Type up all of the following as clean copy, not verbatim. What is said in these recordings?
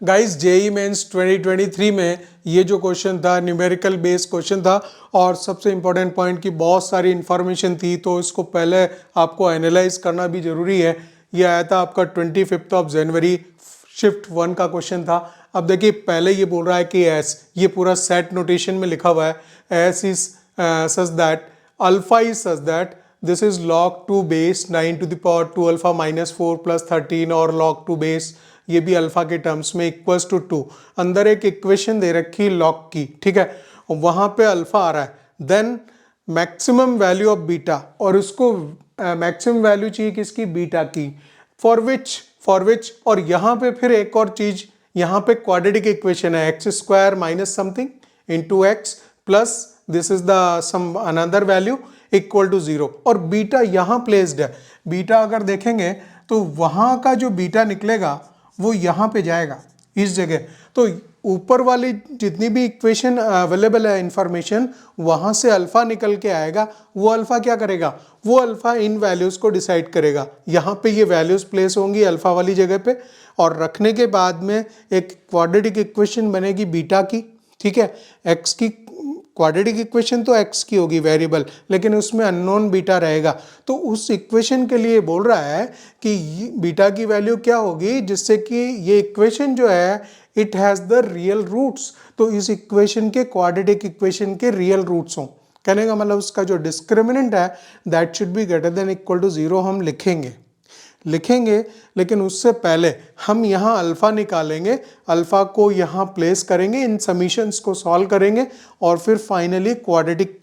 Guys JEE mains 2023 में ये जो क्वेश्चन था न्यूमेरिकल बेस्ड क्वेश्चन था और सबसे इम्पोर्टेंट पॉइंट की बहुत सारी इन्फॉर्मेशन थी, तो इसको पहले आपको एनालाइज करना भी जरूरी है। ये आया था आपका 25 ऑफ जनवरी, शिफ्ट 1 का क्वेश्चन था। अब देखिए पहले ये बोल रहा है कि एस, ये पूरा सेट नोटेशन में लिखा हुआ है, S is such that alpha is such that this is log 2 base 9 to the power 2 alpha minus 4 plus 13 और log 2 बेस ये भी अल्फा के टर्म्स में इक्वल्स टू 2। अंदर एक इक्वेशन दे रखी लॉग की, ठीक है, वहां पे अल्फा आ रहा है, then maximum value of beta, और उसको मैक्सिमम वैल्यू चाहिए किसकी, बीटा की, फॉर विच और यहाँ पे फिर एक और चीज, यहाँ पे क्वाड्रेटिक इक्वेशन है x square minus something into x plus this is the sum another value equal to 0, और बीटा यहाँ प्लेस्ड है। बीटा अगर देखेंगे तो वहां का जो बीटा निकलेगा वो यहाँ पे जाएगा इस जगह। तो ऊपर वाली जितनी भी इक्वेशन अवेलेबल है इंफॉर्मेशन, वहां से अल्फा निकल के आएगा। वो अल्फा क्या करेगा, वो अल्फा इन वैल्यूज को डिसाइड करेगा। यहाँ पे ये वैल्यूज प्लेस होंगी अल्फा वाली जगह पे, और रखने के बाद में एक क्वाड्रेटिक इक्वेशन बनेगी बीटा की, ठीक है। एक्स की क्वाड्रेटिक इक्वेशन तो एक्स की होगी वेरिएबल, लेकिन उसमें अननोन बीटा रहेगा। तो उस इक्वेशन के लिए बोल रहा है कि बीटा की वैल्यू क्या होगी, जिससे कि ये इक्वेशन जो है it has the real roots. तो इस इक्वेशन के क्वाड्रेटिक इक्वेशन के रियल रूट्स हों, कहने का मतलब उसका जो डिस्क्रिमिनेंट है that should be greater than equal to 0 हम लिखेंगे। लेकिन उससे पहले हम यहाँ अल्फा निकालेंगे, अल्फा को यहाँ प्लेस करेंगे, इन समीशंस को सॉल्व करेंगे, और फिर फाइनली क्वाड्रेटिक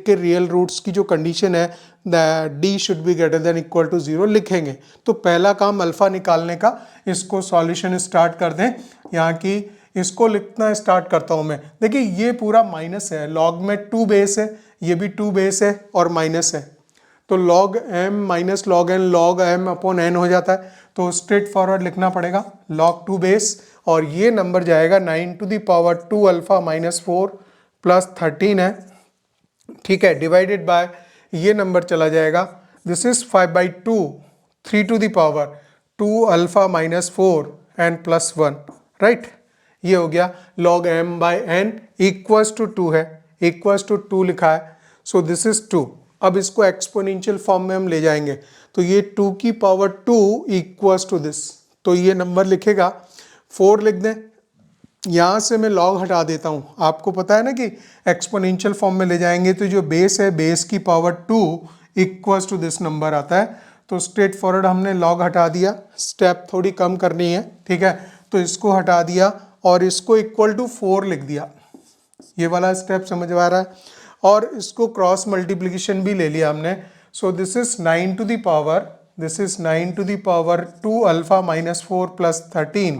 के रियल रूट्स की जो कंडीशन है D should be greater than equal to 0 लिखेंगे। तो पहला काम अल्फा निकालने का, इसको सॉल्यूशन स्टार्ट कर दें। यहाँ की इसको लिखना स्टार्ट करता हूँ मैं। देखिए ये पूरा माइनस है, लॉग में 2 बेस है, ये भी 2 बेस है और माइनस है, तो log m minus log n log m upon n हो जाता है। तो स्ट्रेट फॉरवर्ड लिखना पड़ेगा log 2 बेस, और ये नंबर जाएगा 9 to the power 2 alpha minus 4 plus 13 है, ठीक है, डिवाइडेड बाय ये नंबर चला जाएगा, this is 5/2 3 to the power 2 alpha minus 4 and plus 1, right. ये हो गया log m by n equals to 2 है, इक्वल्स टू 2 लिखा है, सो दिस इज 2। अब इसको एक्सपोनेंशियल फॉर्म में हम ले जाएंगे, तो ये 2 की पावर 2 इक्वल्स टू दिस, तो ये नंबर लिखेगा 4 लिख दें। यहाँ से मैं लॉग हटा देता हूँ, आपको पता है ना कि एक्सपोनेंशियल फॉर्म में ले जाएंगे तो जो बेस है बेस की power 2 equals to this number आता है। तो स्ट्रेट फॉरवर्ड हमने लॉग हटा दिया, स्टेप थोड़ी कम करनी है, ठीक है, तो इसको हटा दिया और इसको इक्वल टू 4 लिख दिया। ये वाला स्टेप समझ आ रहा है, और इसको क्रॉस मल्टीप्लिकेशन भी ले लिया हमने। So this is 9 to the power 2 alpha minus 4 plus 13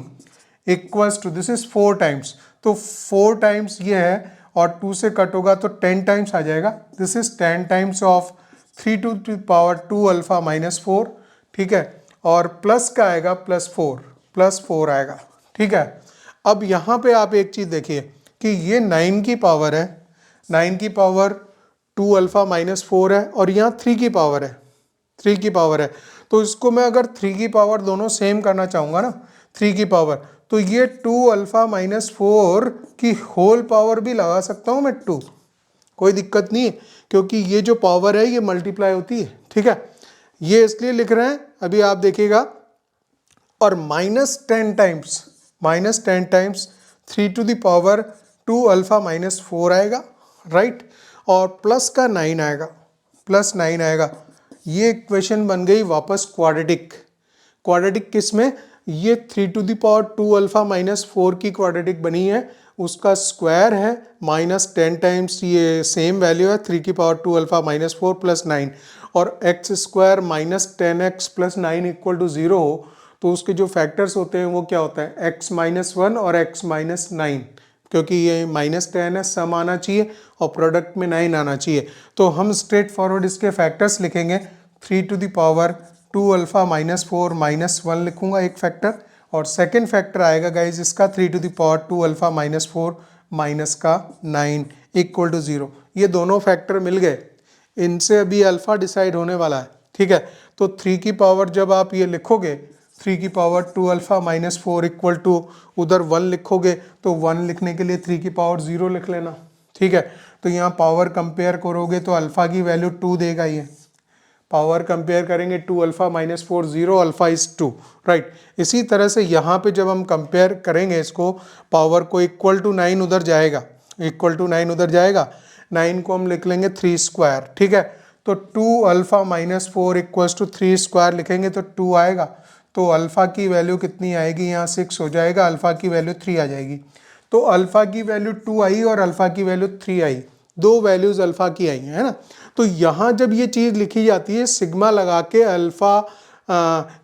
equals to this is 4 times, तो 4 टाइम्स ये है और 2 से कट होगा तो 10 टाइम्स आ जाएगा। This is 10 times of 3 to the power 2 alpha minus 4, ठीक है, और प्लस का आएगा प्लस 4 आएगा, ठीक है। अब यहाँ पे आप एक चीज देखिए कि ये 9 की पावर है, 9 की पावर 2 अल्फा माइनस 4 है, और यहाँ 3 की पावर है, तो इसको मैं अगर 3 की पावर दोनों सेम करना चाहूँगा ना, 3 की पावर, तो ये 2 अल्फा माइनस 4 की होल पावर भी लगा सकता हूँ मैं 2, कोई दिक्कत नहीं है, क्योंकि ये जो पावर है ये मल्टीप्लाई होती है, ठीक है। ये इसलिए लिख रहे हैं, अभी आप देखिएगा, और -10 times 3 to the power 2 alpha minus 4 आएगा, राइट, और प्लस का 9 आएगा, ये इक्वेशन बन गई वापस क्वाड्रेटिक किस में, ये 3 to the power 2 alpha minus 4 की क्वाड्रेटिक बनी है, उसका स्क्वायर है -10 टाइम्स, ये सेम वैल्यू है 3 की पावर 2 अल्फा माइनस 4 प्लस 9, और x square -10x plus 9 equal to 0 हो, तो उसके जो फैक्टर्स होते हैं वो क्या होता है, x-1 और x-9, क्योंकि ये -10 है, सम आना चाहिए और प्रोडक्ट में 9 आना चाहिए। तो हम स्ट्रेट फॉरवर्ड इसके फैक्टर्स लिखेंगे, 3 to the power 2 alpha minus 4 -1 लिखूंगा एक फैक्टर, और सेकेंड फैक्टर आएगा गाइज इसका 3 to the power 2 alpha minus 4 minus का 9 इक्वल टू 0। ये दोनों फैक्टर मिल गए, इनसे अभी अल्फा डिसाइड होने वाला है, ठीक है। तो 3 की पावर जब आप ये लिखोगे 3 की power 2 alpha minus 4 equal to, उधर 1 लिखोगे तो 1 लिखने के लिए 3 की पावर 0 लिख लेना, ठीक है। तो यहाँ पावर कंपेयर करोगे तो अल्फ़ा की वैल्यू 2 देगा, ये पावर कंपेयर करेंगे 2 alpha minus 4 0 alpha is 2, right. इसी तरह से यहाँ पे जब हम कंपेयर करेंगे इसको, पावर को इक्वल टू 9 उधर जाएगा, इक्वल टू 9 उधर जाएगा, 9 को हम लिख लेंगे 3 स्क्वायर, ठीक है। तो 2 alpha minus 4 equals to 3 square लिखेंगे तो 2 आएगा, तो अल्फ़ा की वैल्यू कितनी आएगी, यहाँ 6 हो जाएगा, अल्फ़ा की वैल्यू 3 आ जाएगी। तो अल्फ़ा की वैल्यू 2 आई और अल्फ़ा की वैल्यू 3 आई, दो वैल्यूज़ अल्फ़ा की आई है ना। तो यहाँ जब ये चीज़ लिखी जाती है सिग्मा लगा के, alpha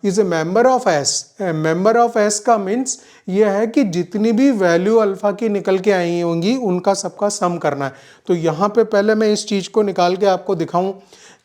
is a member of S, member of S का मीन्स ये है कि जितनी भी वैल्यू अल्फ़ा की निकल के आई होंगी उनका सबका सम करना है। तो यहाँ पे पहले मैं इस चीज़ को निकाल के आपको दिखाऊं,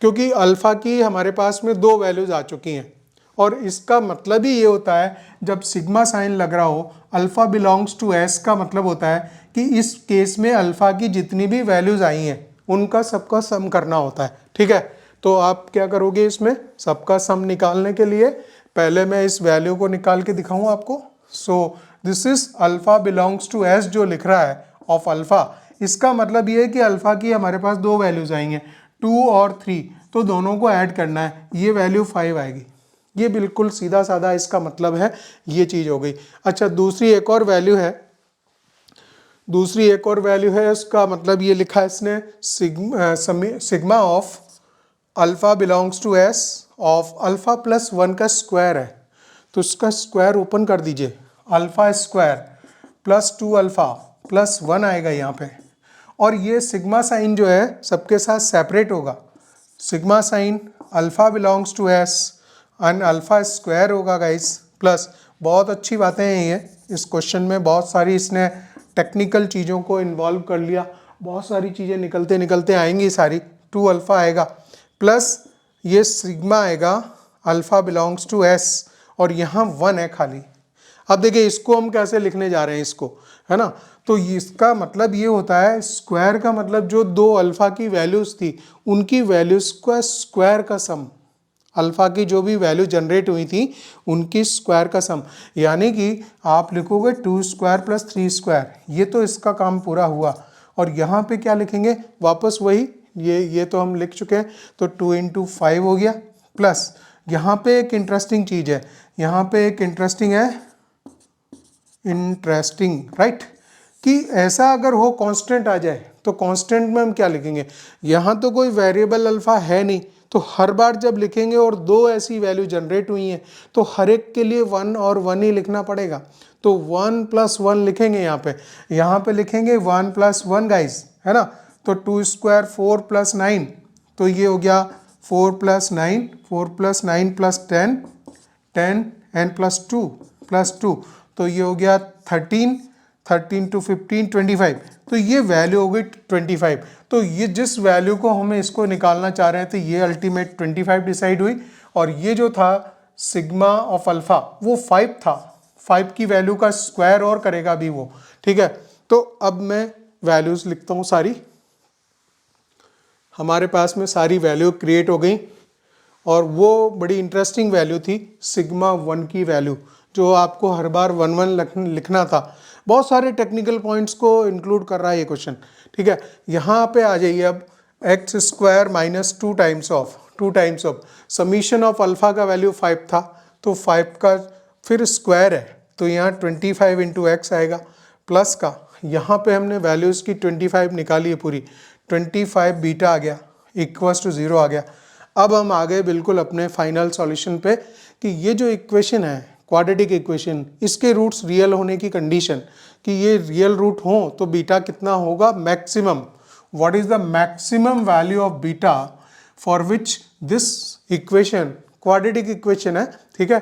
क्योंकि अल्फ़ा की हमारे पास में दो वैल्यूज़ आ चुकी हैं, और इसका मतलब ही ये होता है जब सिग्मा साइन लग रहा हो, अल्फ़ा बिलोंग्स टू एस का मतलब होता है कि इस केस में अल्फ़ा की जितनी भी वैल्यूज़ आई हैं उनका सबका सम करना होता है, ठीक है। तो आप क्या करोगे, इसमें सबका सम निकालने के लिए पहले मैं इस वैल्यू को निकाल के दिखाऊं आपको। So this is alpha belongs to S जो लिख रहा है ऑफ अल्फ़ा, इसका मतलब ये है कि अल्फ़ा की हमारे पास दो वैल्यूज़ आएंगे 2 और 3, तो दोनों को ऐड करना है, ये वैल्यू 5 आएगी। ये बिल्कुल सीधा साधा इसका मतलब है, ये चीज़ हो गई। अच्छा, दूसरी एक और वैल्यू है, उसका मतलब ये लिखा है इसने, sigma of alpha belongs to S of alpha plus 1 का स्क्वायर है, तो इसका स्क्वायर ओपन कर दीजिए, alpha square plus 2 alpha plus 1 आएगा यहाँ पे, और ये सिग्मा साइन जो है सबके साथ सेपरेट होगा, sigma sign alpha belongs to S and alpha square होगा गाइस, प्लस बहुत अच्छी बातें हैं ये, इस क्वेश्चन में बहुत सारी इसने टेक्निकल चीज़ों को इन्वॉल्व कर लिया, बहुत सारी चीज़ें निकलते निकलते आएंगी सारी, 2 अल्फ़ा आएगा प्लस ये सिग्मा आएगा अल्फ़ा बिलोंग्स टू एस, और यहाँ 1 है खाली। अब देखिए इसको हम कैसे लिखने जा रहे हैं इसको, है ना। तो इसका मतलब ये होता है, स्क्वायर का मतलब जो दो अल्फ़ा की वैल्यूज़ थी उनकी वैल्यूज़ का स्क्वायर का सम, अल्फ़ा की जो भी वैल्यू जनरेट हुई थी उनकी स्क्वायर का सम, यानी कि आप लिखोगे 2 स्क्वायर प्लस 3 स्क्वायर, ये तो इसका काम पूरा हुआ। और यहाँ पे क्या लिखेंगे, वापस वही, ये तो हम लिख चुके हैं, तो 2 इंटू 5 हो गया, प्लस यहाँ पे एक इंटरेस्टिंग चीज़ है, यहाँ पे एक इंटरेस्टिंग राइट, कि ऐसा अगर हो कांस्टेंट आ जाए तो कांस्टेंट में हम क्या लिखेंगे, यहाँ तो कोई वेरिएबल अल्फ़ा है नहीं, तो हर बार जब लिखेंगे और दो ऐसी वैल्यू जनरेट हुई हैं तो हर एक के लिए 1 और 1 ही लिखना पड़ेगा, तो 1 प्लस 1 लिखेंगे, यहाँ पे लिखेंगे 1 प्लस 1 गाइस, है ना। तो 2 स्क्वायर 4 प्लस 9, तो ये हो गया 4 plus 9, 4 plus 9 plus 10, 10 and plus 2, तो ये हो गया 13, 13 टू 15 25, तो ये वैल्यू हो गई 25। तो ये जिस वैल्यू को हमें इसको निकालना चाह रहे थे ये अल्टीमेट 25 डिसाइड हुई, और ये जो था सिग्मा ऑफ अल्फ़ा वो 5 था, 5 की वैल्यू का स्क्वायर और करेगा अभी वो, ठीक है। तो अब मैं वैल्यूज़ लिखता हूँ सारी, हमारे पास में सारी वैल्यू क्रिएट हो गई, और वो बड़ी इंटरेस्टिंग वैल्यू थी सिग्मा 1 की वैल्यू, जो आपको हर बार 1 लिखना था। बहुत सारे टेक्निकल पॉइंट्स को इंक्लूड कर रहा है ये क्वेश्चन, ठीक है। यहाँ पे आ जाइए अब, x square minus 2 times of summation of alpha का वैल्यू 5 था, तो 5 का फिर स्क्वायर है, तो यहाँ 25 इंटू एक्स आएगा, प्लस का यहाँ पे हमने वैल्यूज़ की 25 निकाली है पूरी, 25 बीटा आ गया इक्वल्स टू 0 आ गया। अब हम आ गए बिल्कुल अपने फाइनल सॉल्यूशन पे, कि ये जो इक्वेशन है क्वाड्रेटिक इक्वेशन, इसके रूट्स रियल होने की कंडीशन, कि ये रियल रूट हो तो बीटा कितना होगा, maximum, what is the maximum value of beta for which this equation, quadratic equation है, ठीक है,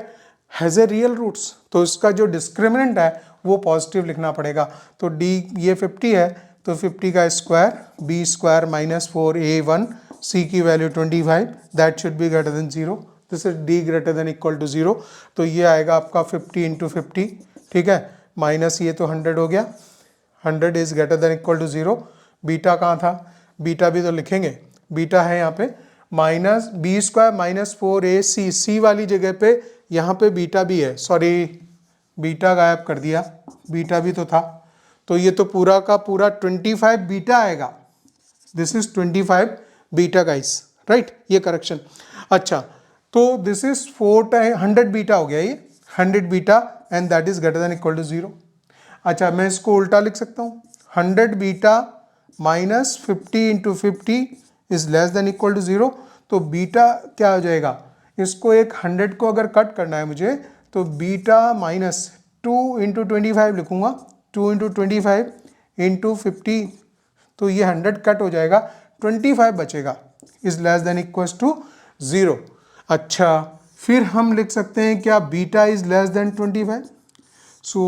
हैज़ ए रियल रूट्स, तो इसका जो डिस्क्रिमिनेंट है वो पॉजिटिव लिखना पड़ेगा। तो डी ये 50 है, तो 50 का square, B square minus 4a1, C की value 25, that should be greater than 0, this is D greater than equal to 0, तो ये आएगा आपका 50 इंटू 50, ठीक है, माइनस ये तो 100 हो गया, 100 is greater than equal to 0। Beta कहाँ था, बीटा भी तो लिखेंगे, बीटा है यहाँ पे minus B square minus 4ac, C वाली जगह पे यहाँ पे बीटा भी है, सॉरी बीटा गायब कर दिया, बीटा भी तो था, तो ये तो पूरा का पूरा 25 बीटा आएगा, this is 25 beta guys, right, ये करेक्शन। अच्छा, तो दिस इज 100 बीटा हो गया, ये 100 beta and that is greater than equal to 0। अच्छा, मैं इसको उल्टा लिख सकता हूँ, 100 beta minus 50 into 50 is less than equal to 0। तो बीटा क्या हो जाएगा, इसको एक 100 को अगर कट करना है मुझे, तो बीटा माइनस 2 इंटू 25 लिखूंगा, 2 इंटू 25 इंटू 50, तो ये 100 कट हो जाएगा, 25 बचेगा, is less than equal to 0। अच्छा, फिर हम लिख सकते हैं क्या, beta is less than 25। So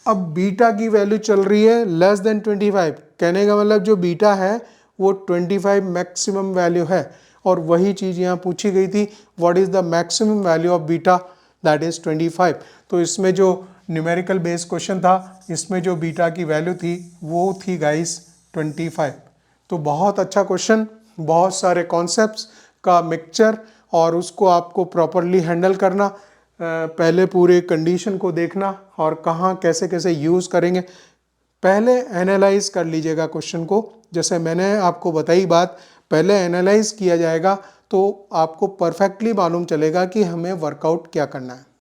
अब बीटा की वैल्यू चल रही है लेस देन 25, कहने का मतलब जो बीटा है वो 25 मैक्सिमम वैल्यू है, और वही चीज़ यहाँ पूछी गई थी, what is the maximum value of beta, that is 25। तो इसमें जो न्यूमेरिकल बेस क्वेश्चन था, इसमें जो बीटा की वैल्यू थी वो थी गाइस 25। तो बहुत अच्छा क्वेश्चन, बहुत सारे कॉन्सेप्ट्स का मिक्सचर, और उसको आपको प्रॉपरली हैंडल करना, पहले पूरे कंडीशन को देखना और कहाँ कैसे कैसे यूज़ करेंगे, पहले एनालाइज कर लीजिएगा क्वेश्चन को। जैसे मैंने आपको बताई बात, पहले एनालाइज किया जाएगा तो आपको परफेक्टली मालूम चलेगा कि हमें वर्कआउट क्या करना है।